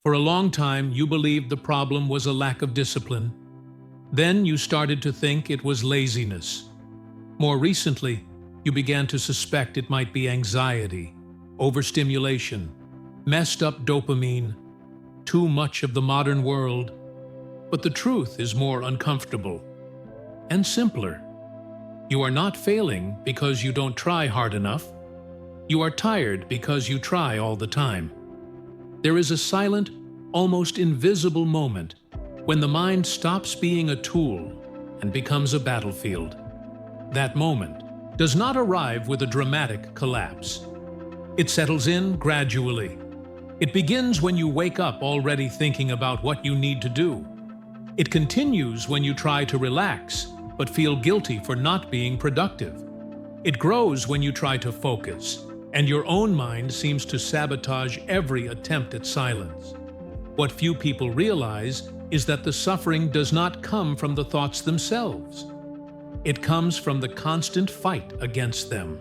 For a long time, you believed the problem was a lack of discipline. Then you started to think it was laziness. More recently, you began to suspect it might be anxiety, overstimulation, messed up dopamine, too much of the modern world. But the truth is more uncomfortable and simpler. You are not failing because you don't try hard enough. You are tired because you try all the time. There is a silent, almost invisible moment when the mind stops being a tool and becomes a battlefield. That moment does not arrive with a dramatic collapse. It settles in gradually. It begins when you wake up already thinking about what you need to do. It continues when you try to relax but feel guilty for not being productive. It grows when you try to focus, and your own mind seems to sabotage every attempt at silence. What few people realize is that the suffering does not come from the thoughts themselves. It comes from the constant fight against them.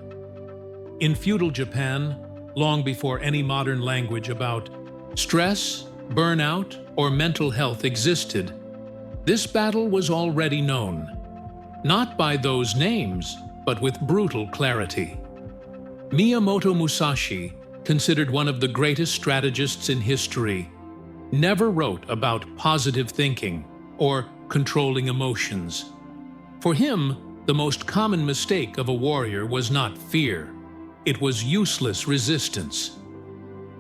In feudal Japan, long before any modern language about stress, burnout, or mental health existed, this battle was already known. Not by those names, but with brutal clarity. Miyamoto Musashi, considered one of the greatest strategists in history, never wrote about positive thinking or controlling emotions. For him, the most common mistake of a warrior was not fear. It was useless resistance.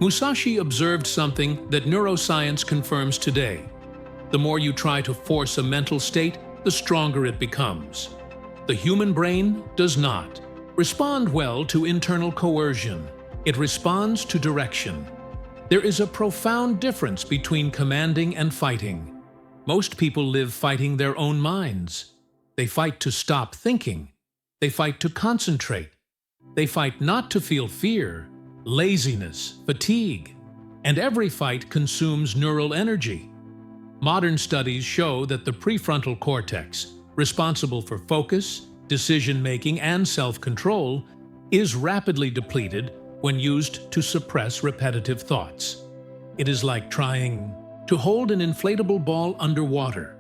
Musashi observed something that neuroscience confirms today. The more you try to force a mental state, the stronger it becomes. The human brain does not respond well to internal coercion. It responds to direction. There is a profound difference between commanding and fighting. Most people live fighting their own minds. They fight to stop thinking. They fight to concentrate. They fight not to feel fear, laziness, fatigue. And every fight consumes neural energy. Modern studies show that the prefrontal cortex, responsible for focus, decision-making, and self-control, is rapidly depleted when used to suppress repetitive thoughts. It is like trying to hold an inflatable ball underwater.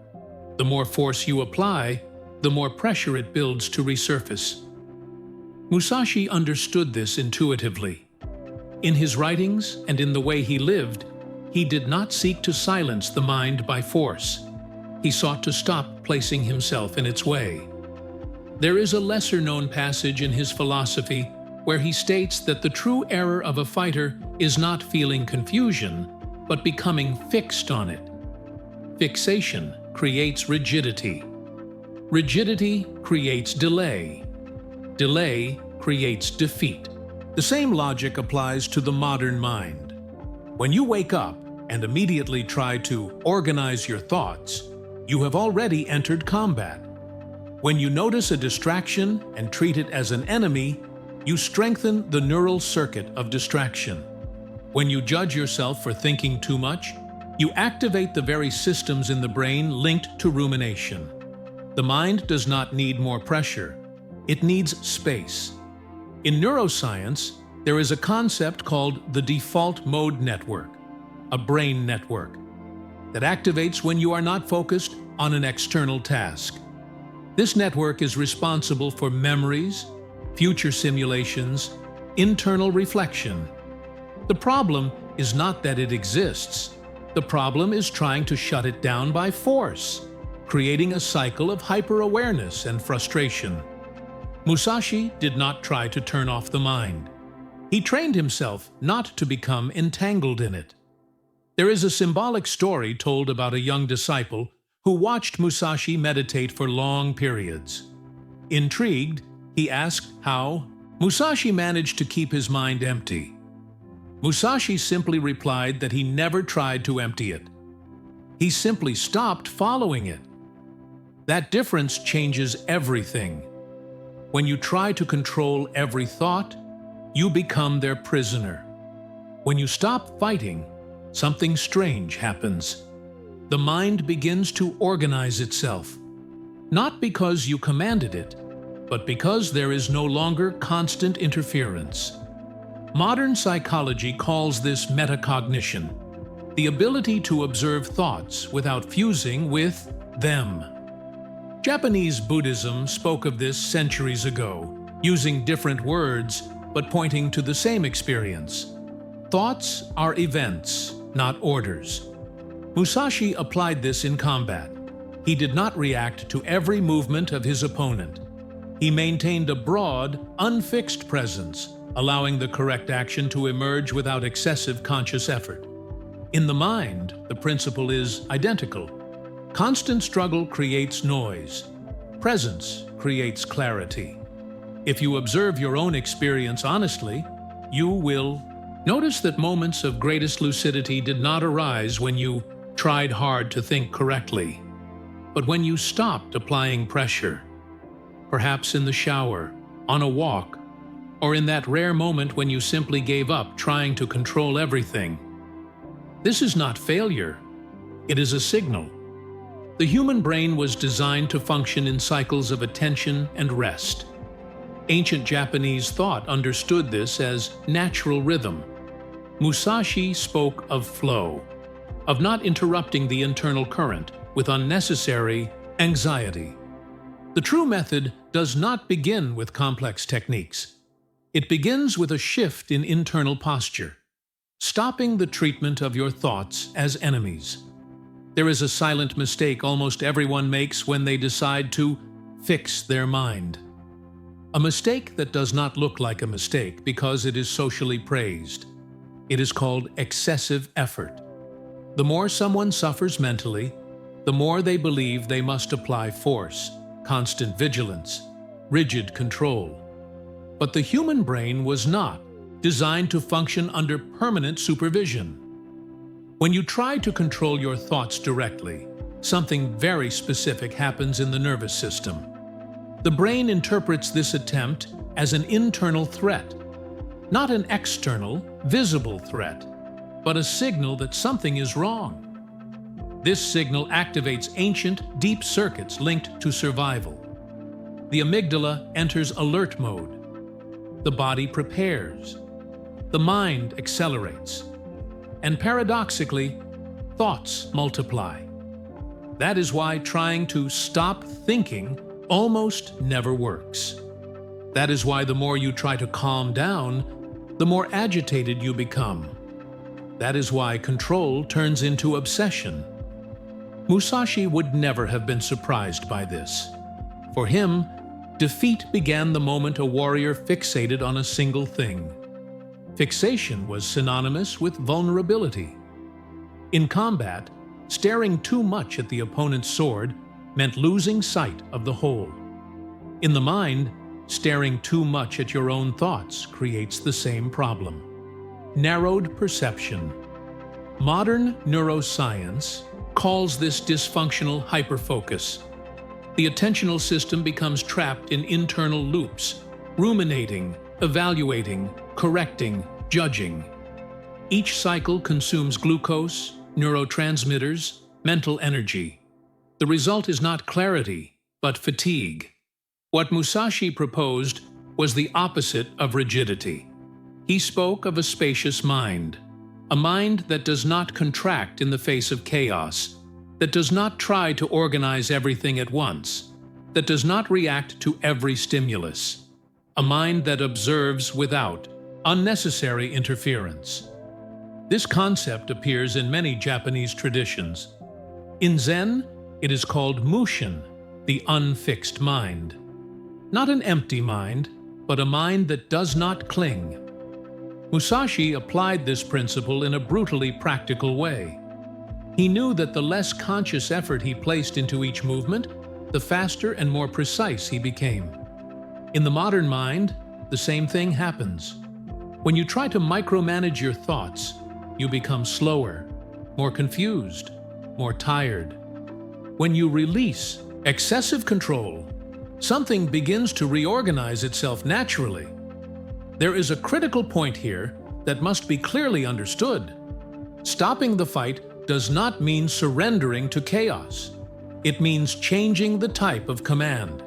The more force you apply, the more pressure it builds to resurface. Musashi understood this intuitively. In his writings and in the way he lived, he did not seek to silence the mind by force. He sought to stop placing himself in its way. There is a lesser-known passage in his philosophy where he states that the true error of a fighter is not feeling confusion, but becoming fixed on it. Fixation creates rigidity. Rigidity creates delay. Delay creates defeat. The same logic applies to the modern mind. When you wake up and immediately try to organize your thoughts, you have already entered combat. When you notice a distraction and treat it as an enemy, you strengthen the neural circuit of distraction. When you judge yourself for thinking too much, you activate the very systems in the brain linked to rumination. The mind does not need more pressure. It needs space. In neuroscience, there is a concept called the default mode network, a brain network, that activates when you are not focused on an external task. This network is responsible for memories, future simulations, internal reflection. The problem is not that it exists. The problem is trying to shut it down by force, creating a cycle of hyper-awareness and frustration. Musashi did not try to turn off the mind. He trained himself not to become entangled in it. There is a symbolic story told about a young disciple who watched Musashi meditate for long periods. Intrigued, he asked how Musashi managed to keep his mind empty. Musashi simply replied that he never tried to empty it. He simply stopped following it. That difference changes everything. When you try to control every thought, you become their prisoner. When you stop fighting, something strange happens. The mind begins to organize itself, not because you commanded it, but because there is no longer constant interference. Modern psychology calls this metacognition. the ability to observe thoughts without fusing with them. Japanese Buddhism spoke of this centuries ago, using different words but pointing to the same experience. Thoughts are events, not orders. Musashi applied this in combat. He did not react to every movement of his opponent. He maintained a broad, unfixed presence, allowing the correct action to emerge without excessive conscious effort. In the mind, the principle is identical. Constant struggle creates noise. Presence creates clarity. If you observe your own experience honestly, you will notice that moments of greatest lucidity did not arise when you tried hard to think correctly, but when you stopped applying pressure, perhaps in the shower, on a walk, or in that rare moment when you simply gave up trying to control everything. This is not failure, it is a signal. The human brain was designed to function in cycles of attention and rest. Ancient Japanese thought understood this as natural rhythm. Musashi spoke of flow, of not interrupting the internal current with unnecessary anxiety. The true method does not begin with complex techniques. It begins with a shift in internal posture, stopping the treatment of your thoughts as enemies. There is a silent mistake almost everyone makes when they decide to fix their mind. A mistake that does not look like a mistake because it is socially praised. It is called excessive effort. The more someone suffers mentally, the more they believe they must apply force, constant vigilance, rigid control. But the human brain was not designed to function under permanent supervision. When you try to control your thoughts directly, something very specific happens in the nervous system. The brain interprets this attempt as an internal threat, not an external, visible threat, but a signal that something is wrong. This signal activates ancient, deep circuits linked to survival. The amygdala enters alert mode. The body prepares. The mind accelerates. And paradoxically, thoughts multiply. That is why trying to stop thinking almost never works. That is why the more you try to calm down, the more agitated you become. That is why control turns into obsession. Musashi would never have been surprised by this. For him, defeat began the moment a warrior fixated on a single thing. Fixation was synonymous with vulnerability. In combat, staring too much at the opponent's sword meant losing sight of the whole. In the mind, staring too much at your own thoughts creates the same problem. Narrowed perception. Modern neuroscience calls this dysfunctional hyperfocus. The attentional system becomes trapped in internal loops, ruminating, evaluating, correcting, judging. Each cycle consumes glucose, neurotransmitters, mental energy. The result is not clarity, but fatigue. What Musashi proposed was the opposite of rigidity. He spoke of a spacious mind, a mind that does not contract in the face of chaos, that does not try to organize everything at once, that does not react to every stimulus, a mind that observes without unnecessary interference. This concept appears in many Japanese traditions. In Zen, it is called mushin, the unfixed mind. Not an empty mind, but a mind that does not cling. Musashi applied this principle in a brutally practical way. He knew that the less conscious effort he placed into each movement, the faster and more precise he became. In the modern mind, the same thing happens. When you try to micromanage your thoughts, you become slower, more confused, more tired. When you release excessive control, something begins to reorganize itself naturally. There is a critical point here that must be clearly understood. Stopping the fight does not mean surrendering to chaos. It means changing the type of command.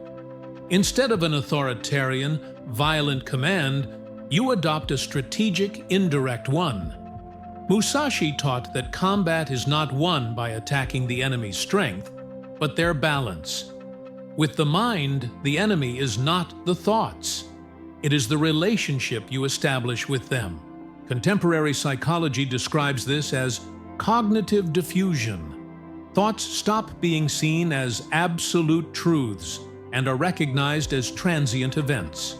Instead of an authoritarian, violent command, you adopt a strategic, indirect one. Musashi taught that combat is not won by attacking the enemy's strength, but their balance. With the mind, the enemy is not the thoughts. It is the relationship you establish with them. Contemporary psychology describes this as cognitive diffusion. Thoughts stop being seen as absolute truths and are recognized as transient events.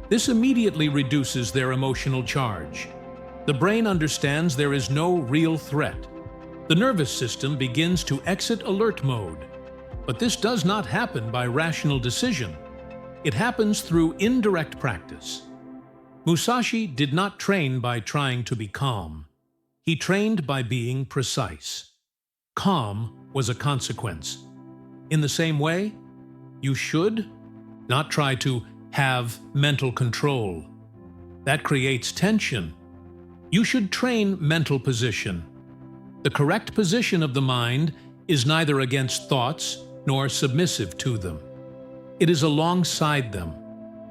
This immediately reduces their emotional charge. The brain understands there is no real threat. The nervous system begins to exit alert mode. But this does not happen by rational decision. It happens through indirect practice. Musashi did not train by trying to be calm. He trained by being precise. Calm was a consequence. In the same way, you should not try to have mental control. That creates tension. You should train mental position. The correct position of the mind is neither against thoughts nor submissive to them. It is alongside them,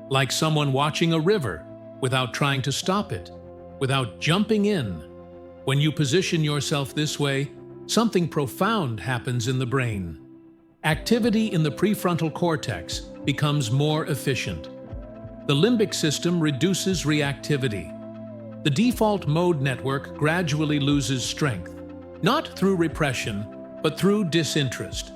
like someone watching a river without trying to stop it, without jumping in. When you position yourself this way, something profound happens in the brain. Activity in the prefrontal cortex becomes more efficient. The limbic system reduces reactivity. The default mode network gradually loses strength, not through repression, but through disinterest.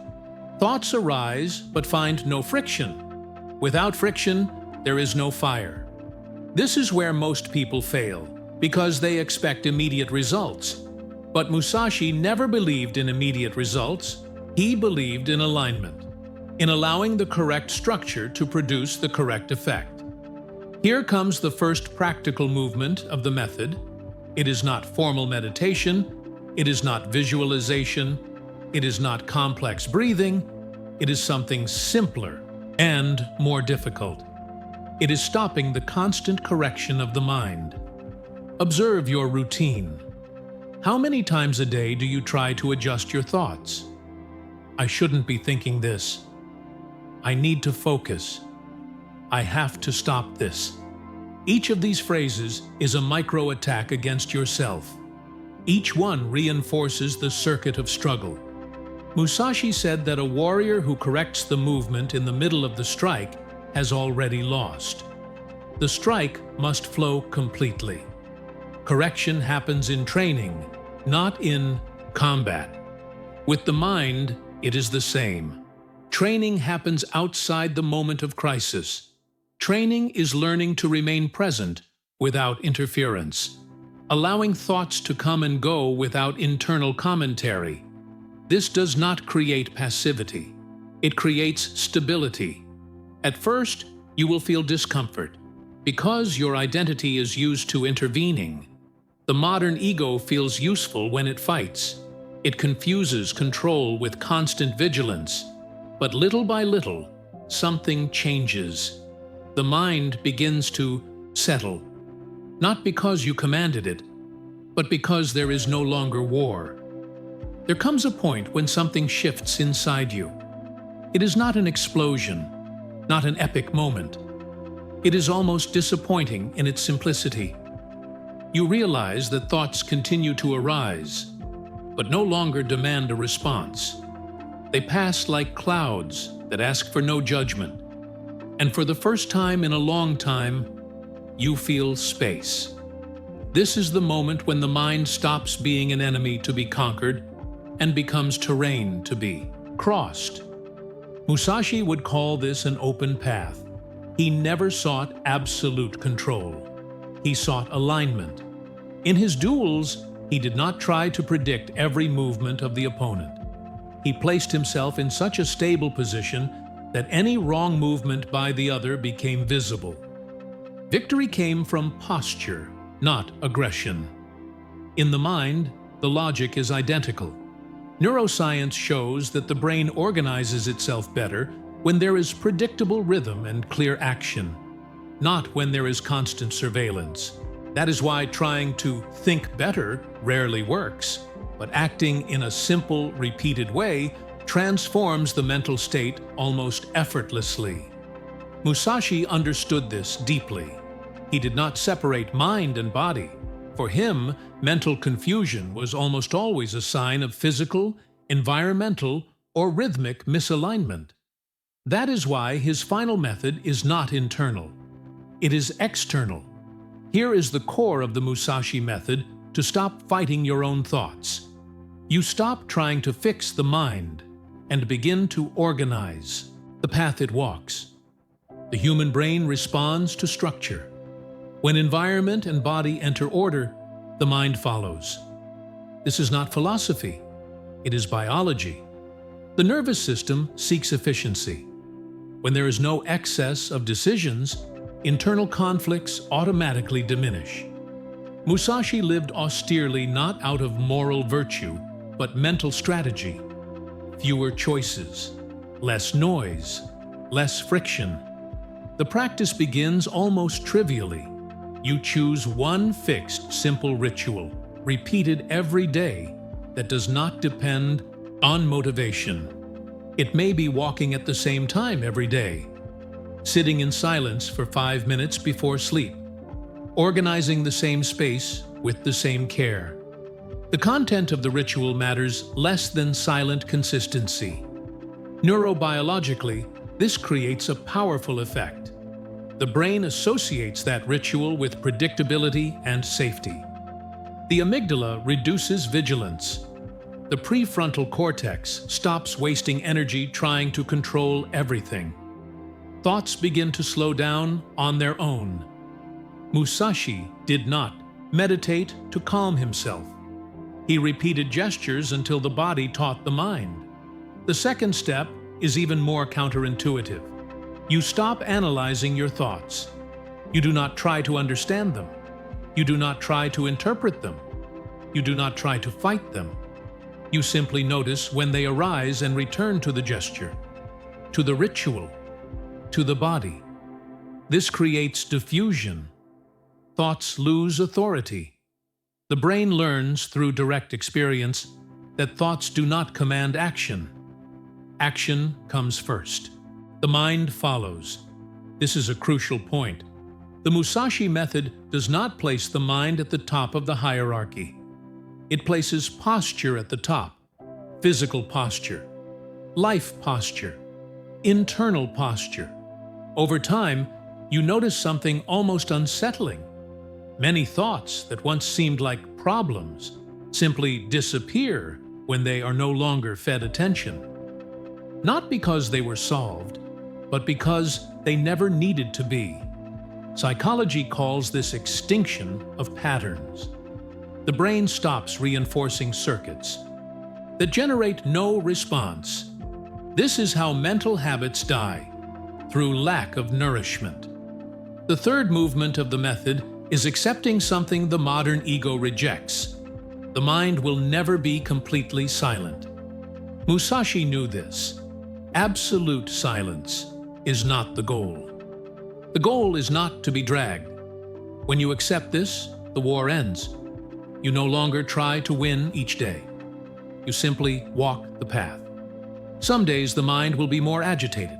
Thoughts arise but find no friction. Without friction, there is no fire. This is where most people fail, because they expect immediate results. But Musashi never believed in immediate results. He believed in alignment, in allowing the correct structure to produce the correct effect. Here comes the first practical movement of the method. It is not formal meditation. It is not visualization. It is not complex breathing. It is something simpler and more difficult. It is stopping the constant correction of the mind. Observe your routine. How many times a day do you try to adjust your thoughts? I shouldn't be thinking this. I need to focus. I have to stop this. Each of these phrases is a micro-attack against yourself. Each one reinforces the circuit of struggle. Musashi said that a warrior who corrects the movement in the middle of the strike has already lost. The strike must flow completely. Correction happens in training, not in combat. With the mind, it is the same. Training happens outside the moment of crisis. Training is learning to remain present without interference, allowing thoughts to come and go without internal commentary. This does not create passivity. It creates stability. At first, you will feel discomfort because your identity is used to intervening. The modern ego feels useful when it fights. It confuses control with constant vigilance. But little by little, something changes. The mind begins to settle, not because you commanded it, but because there is no longer war. There comes a point when something shifts inside you. It is not an explosion, not an epic moment. It is almost disappointing in its simplicity. You realize that thoughts continue to arise, but no longer demand a response. They pass like clouds that ask for no judgment. And for the first time in a long time, you feel space. This is the moment when the mind stops being an enemy to be conquered and becomes terrain to be crossed. Musashi would call this an open path. He never sought absolute control. He sought alignment. In his duels, he did not try to predict every movement of the opponent. He placed himself in such a stable position that any wrong movement by the other became visible. Victory came from posture, not aggression. In the mind, the logic is identical. Neuroscience shows that the brain organizes itself better when there is predictable rhythm and clear action, not when there is constant surveillance. That is why trying to think better rarely works, but acting in a simple, repeated way transforms the mental state almost effortlessly. Musashi understood this deeply. He did not separate mind and body. For him, mental confusion was almost always a sign of physical, environmental, or rhythmic misalignment. That is why his final method is not internal. It is external. Here is the core of the Musashi method to stop fighting your own thoughts. You stop trying to fix the mind and begin to organize the path it walks. The human brain responds to structure. When environment and body enter order, the mind follows. This is not philosophy. It is biology. The nervous system seeks efficiency. When there is no excess of decisions, internal conflicts automatically diminish. Musashi lived austerely not out of moral virtue, but mental strategy. Fewer choices, less noise, less friction. The practice begins almost trivially. You choose one fixed, simple ritual, repeated every day, that does not depend on motivation. It may be walking at the same time every day, sitting in silence for 5 minutes before sleep, organizing the same space with the same care. The content of the ritual matters less than silent consistency. Neurobiologically, this creates a powerful effect. The brain associates that ritual with predictability and safety. The amygdala reduces vigilance. The prefrontal cortex stops wasting energy trying to control everything. Thoughts begin to slow down on their own. Musashi did not meditate to calm himself. He repeated gestures until the body taught the mind. The second step is even more counterintuitive. You stop analyzing your thoughts. You do not try to understand them. You do not try to interpret them. You do not try to fight them. You simply notice when they arise and return to the gesture, to the ritual, to the body. This creates diffusion. Thoughts lose authority. The brain learns through direct experience that thoughts do not command action. Action comes first. The mind follows. This is a crucial point. The Musashi method does not place the mind at the top of the hierarchy. It places posture at the top, physical posture, life posture, internal posture. Over time, you notice something almost unsettling. Many thoughts that once seemed like problems simply disappear when they are no longer fed attention. Not because they were solved, but because they never needed to be. Psychology calls this extinction of patterns. The brain stops reinforcing circuits that generate no response. This is how mental habits die, through lack of nourishment. The third movement of the method is accepting something the modern ego rejects. The mind will never be completely silent. Musashi knew this. Absolute silence is not the goal. The goal is not to be dragged. When you accept this, the war ends. You no longer try to win each day. You simply walk the path. Some days the mind will be more agitated,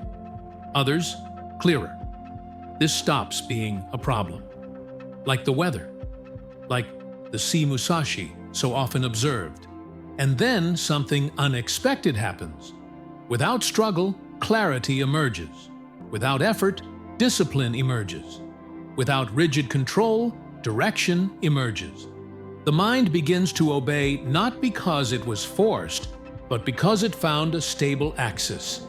others clearer. This stops being a problem. Like the weather, like the sea Musashi so often observed. And then something unexpected happens. Without struggle, clarity emerges. Without effort, discipline emerges. Without rigid control, direction emerges. The mind begins to obey not because it was forced, but because it found a stable axis,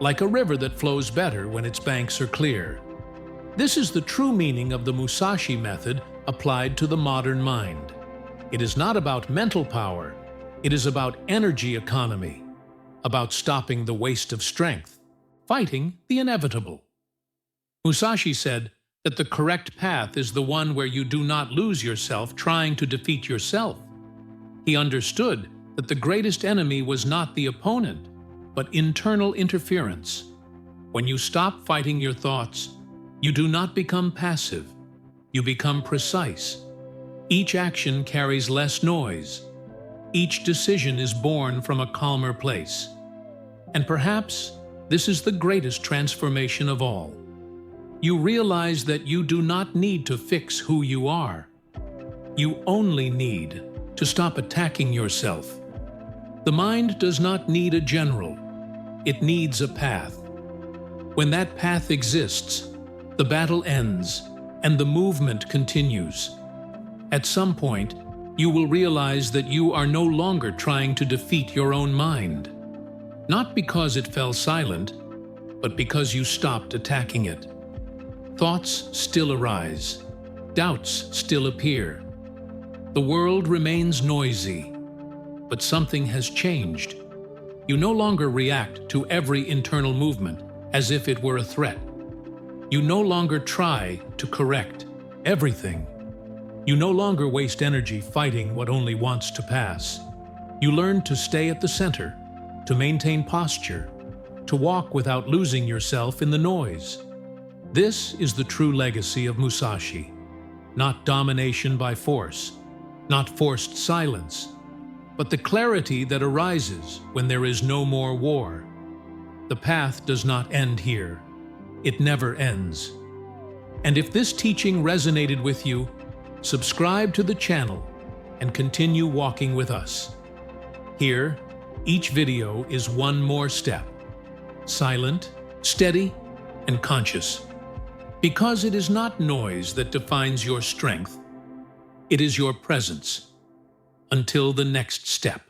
like a river that flows better when its banks are clear. This is the true meaning of the Musashi method applied to the modern mind. It is not about mental power, it is about energy economy, about stopping the waste of strength, fighting the inevitable. Musashi said that the correct path is the one where you do not lose yourself trying to defeat yourself. He understood that the greatest enemy was not the opponent, but internal interference. When you stop fighting your thoughts, you do not become passive, you become precise. Each action carries less noise. Each decision is born from a calmer place. And perhaps this is the greatest transformation of all. You realize that you do not need to fix who you are. You only need to stop attacking yourself. The mind does not need a general. It needs a path. When that path exists, the battle ends and the movement continues. At some point, you will realize that you are no longer trying to defeat your own mind. Not because it fell silent, but because you stopped attacking it. Thoughts still arise. Doubts still appear. The world remains noisy, but something has changed. You no longer react to every internal movement as if it were a threat. You no longer try to correct everything. You no longer waste energy fighting what only wants to pass. You learn to stay at the center, to maintain posture, to walk without losing yourself in the noise. This is the true legacy of Musashi. Not domination by force, not forced silence, but the clarity that arises when there is no more war. The path does not end here. It never ends. And if this teaching resonated with you, subscribe to the channel and continue walking with us. Here, each video is one more step. Silent, steady, and conscious. Because it is not noise that defines your strength. It is your presence. Until the next step.